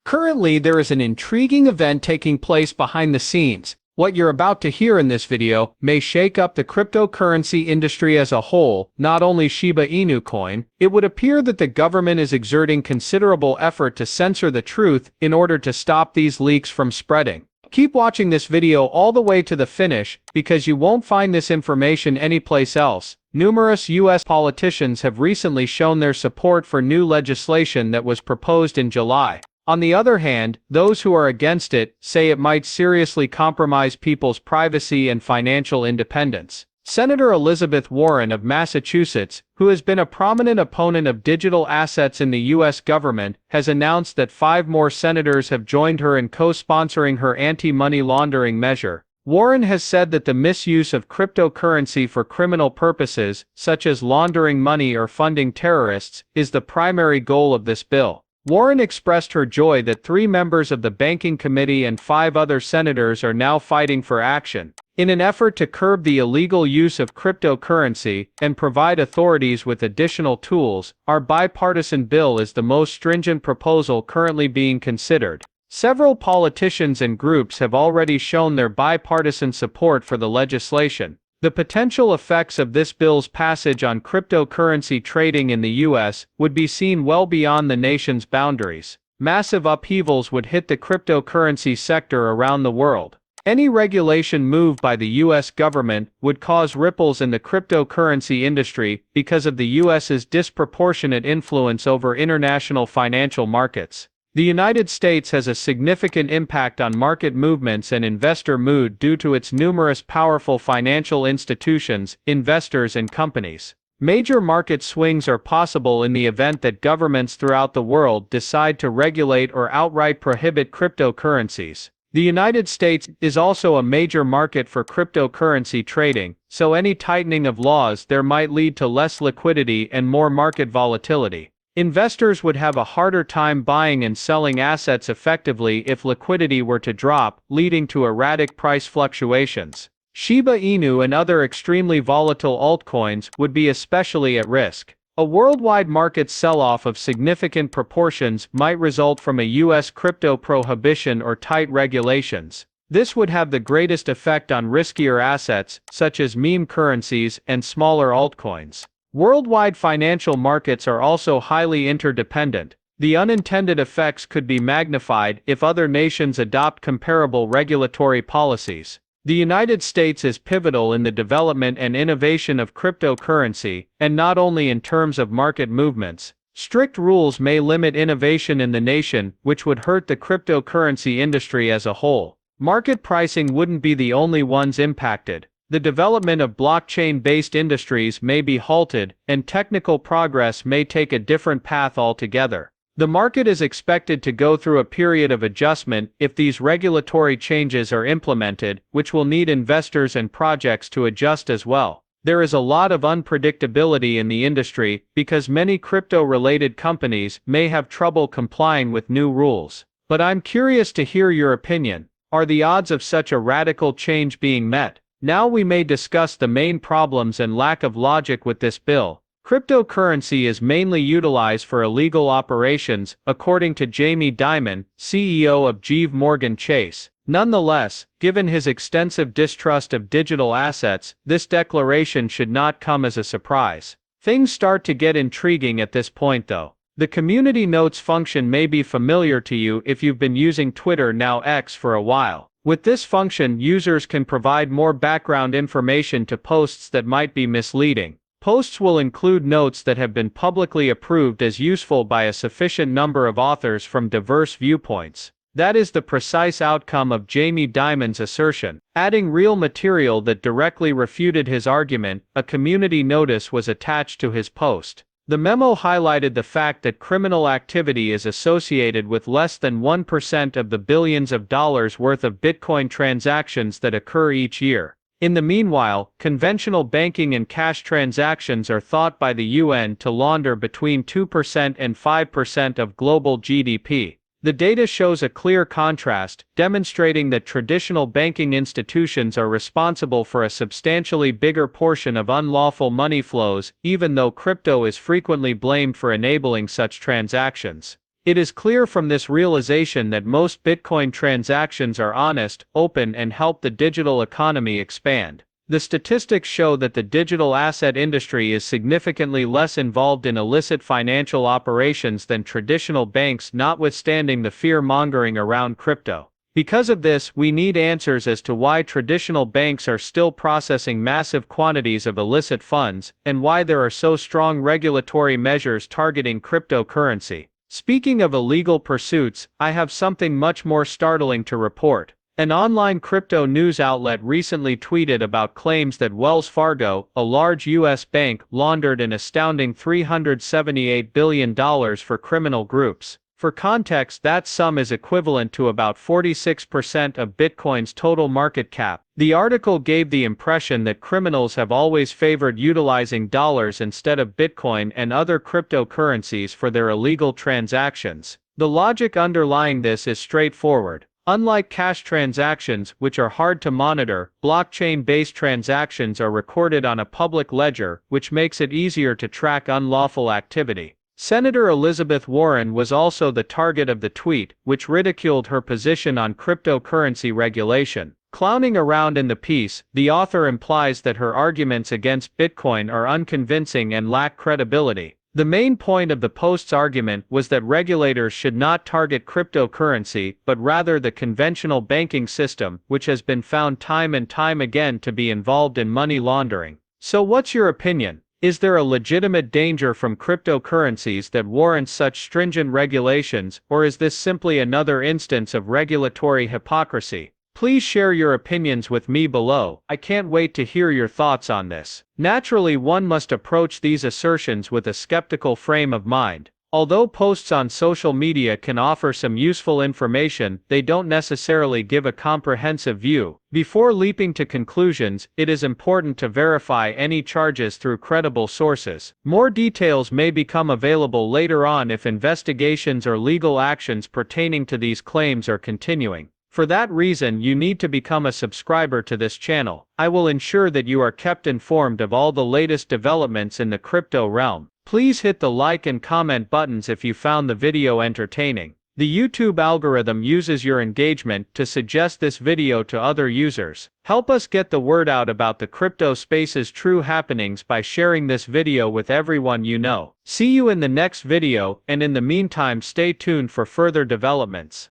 Currently, there is an intriguing event taking place behind the scenes. What you're about to hear in this video may shake up the cryptocurrency industry as a whole, not only Shiba Inu coin. It would appear that the government is exerting considerable effort to censor the truth in order to stop these leaks from spreading. Keep watching this video all the way to the finish, because you won't find this information anyplace else. Numerous U.S. politicians have recently shown their support for new legislation that was proposed in July. On the other hand, those who are against it say it might seriously compromise people's privacy and financial independence. Senator Elizabeth Warren of Massachusetts, who has been a prominent opponent of digital assets in the U.S. government, has announced that 5 more senators have joined her in co-sponsoring her anti-money laundering measure. Warren has said that the misuse of cryptocurrency for criminal purposes, such as laundering money or funding terrorists, is the primary goal of this bill. Warren expressed her joy that 3 members of the Banking Committee and 5 other senators are now fighting for action. In an effort to curb the illegal use of cryptocurrency and provide authorities with additional tools, our bipartisan bill is the most stringent proposal currently being considered. Several politicians and groups have already shown their bipartisan support for the legislation. The potential effects of this bill's passage on cryptocurrency trading in the U.S. would be seen well beyond the nation's boundaries. Massive upheavals would hit the cryptocurrency sector around the world. Any regulation move by the U.S. government would cause ripples in the cryptocurrency industry because of the U.S.'s disproportionate influence over international financial markets. The United States has a significant impact on market movements and investor mood due to its numerous powerful financial institutions, investors and companies. Major market swings are possible in the event that governments throughout the world decide to regulate or outright prohibit cryptocurrencies. The United States is also a major market for cryptocurrency trading, so any tightening of laws there might lead to less liquidity and more market volatility. Investors would have a harder time buying and selling assets effectively if liquidity were to drop, leading to erratic price fluctuations. Shiba Inu and other extremely volatile altcoins would be especially at risk. A worldwide market sell-off of significant proportions might result from a U.S. crypto prohibition or tight regulations. This would have the greatest effect on riskier assets, such as meme currencies and smaller altcoins. Worldwide financial markets are also highly interdependent. The unintended effects could be magnified if other nations adopt comparable regulatory policies. The United States is pivotal in the development and innovation of cryptocurrency, and not only in terms of market movements. Strict rules may limit innovation in the nation, which would hurt the cryptocurrency industry as a whole. Market pricing wouldn't be the only ones impacted. The development of blockchain-based industries may be halted, and technical progress may take a different path altogether. The market is expected to go through a period of adjustment if these regulatory changes are implemented, which will need investors and projects to adjust as well. There is a lot of unpredictability in the industry because many crypto-related companies may have trouble complying with new rules. But I'm curious to hear your opinion. Are the odds of such a radical change being met? Now we may discuss the main problems and lack of logic with this bill. Cryptocurrency is mainly utilized for illegal operations, according to Jamie Dimon, CEO of JP Morgan Chase. Nonetheless, given his extensive distrust of digital assets, this declaration should not come as a surprise. Things start to get intriguing at this point though. The community notes function may be familiar to you if you've been using Twitter, now X, for a while. With this function, users can provide more background information to posts that might be misleading. Posts will include notes that have been publicly approved as useful by a sufficient number of authors from diverse viewpoints. That is the precise outcome of Jamie Dimon's assertion. Adding real material that directly refuted his argument, a community notice was attached to his post. The memo highlighted the fact that criminal activity is associated with less than 1% of the billions of dollars worth of Bitcoin transactions that occur each year. In the meanwhile, conventional banking and cash transactions are thought by the UN to launder between 2% and 5% of global GDP. The data shows a clear contrast, demonstrating that traditional banking institutions are responsible for a substantially bigger portion of unlawful money flows, even though crypto is frequently blamed for enabling such transactions. It is clear from this realization that most Bitcoin transactions are honest, open, and help the digital economy expand. The statistics show that the digital asset industry is significantly less involved in illicit financial operations than traditional banks, notwithstanding the fear-mongering around crypto. Because of this, we need answers as to why traditional banks are still processing massive quantities of illicit funds, and why there are so strong regulatory measures targeting cryptocurrency. Speaking of illegal pursuits, I have something much more startling to report. An online crypto news outlet recently tweeted about claims that Wells Fargo, a large U.S. bank, laundered an astounding $378 billion for criminal groups. For context, that sum is equivalent to about 46% of Bitcoin's total market cap. The article gave the impression that criminals have always favored utilizing dollars instead of Bitcoin and other cryptocurrencies for their illegal transactions. The logic underlying this is straightforward. Unlike cash transactions, which are hard to monitor, blockchain-based transactions are recorded on a public ledger, which makes it easier to track unlawful activity. Senator Elizabeth Warren was also the target of the tweet, which ridiculed her position on cryptocurrency regulation. Clowning around in the piece, the author implies that her arguments against Bitcoin are unconvincing and lack credibility. The main point of the post's argument was that regulators should not target cryptocurrency, but rather the conventional banking system, which has been found time and time again to be involved in money laundering. So what's your opinion? Is there a legitimate danger from cryptocurrencies that warrants such stringent regulations, or is this simply another instance of regulatory hypocrisy? Please share your opinions with me below. I can't wait to hear your thoughts on this. Naturally, one must approach these assertions with a skeptical frame of mind. Although posts on social media can offer some useful information, they don't necessarily give a comprehensive view. Before leaping to conclusions, it is important to verify any charges through credible sources. More details may become available later on if investigations or legal actions pertaining to these claims are continuing. For that reason, you need to become a subscriber to this channel. I will ensure that you are kept informed of all the latest developments in the crypto realm. Please hit the like and comment buttons if you found the video entertaining. The YouTube algorithm uses your engagement to suggest this video to other users. Help us get the word out about the crypto space's true happenings by sharing this video with everyone you know. See you in the next video, and in the meantime stay tuned for further developments.